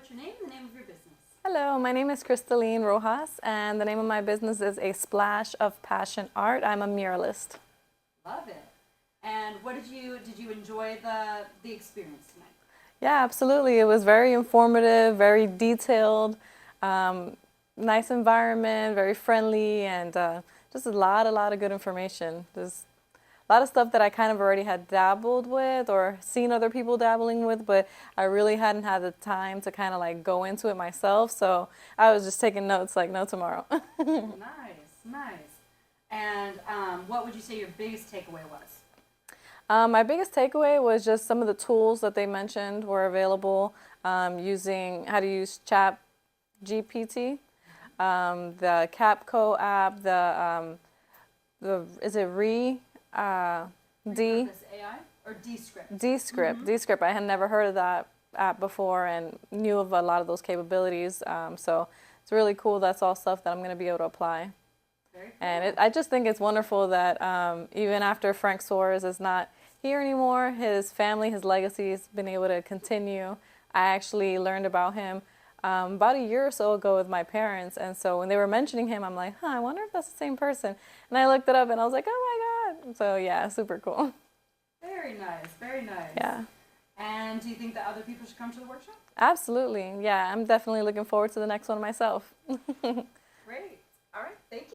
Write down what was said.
what's your name and the name of your business? Hello, my name is Crystalline Rojas, and the name of my business is A Splash of Passion Art. I'm a muralist. Love it. And what did you enjoy the experience tonight? Yeah, absolutely. It was very informative, very detailed, nice environment, very friendly, and just a lot of good information. There's a lot of stuff that I kind of already had dabbled with or seen other people dabbling with, but I really hadn't had the time to kind of like go into it myself. So I was just taking notes like no tomorrow. Nice, nice. And what would you say your biggest takeaway was? My biggest takeaway was just some of the tools that they mentioned were available, using how to use Chat GPT, the Capco app, the is it D Repurpose AI or Descript? Descript. Descript. I had never heard of that app before and knew of a lot of those capabilities. So it's really cool. That's all stuff that I'm going to be able to apply. Very cool. And I just think it's wonderful that even after Frank Soares is not here anymore, his family, his legacy has been able to continue. I actually learned about him about a year or so ago with my parents, and so when they were mentioning him, I'm like, I wonder if that's the same person. And I looked it up, and I was like, oh my God. So yeah, super cool. Very nice, very nice. Yeah. And do you think that other people should come to the workshop? Absolutely. Yeah, I'm definitely looking forward to the next one myself. Great. All right. Thank you.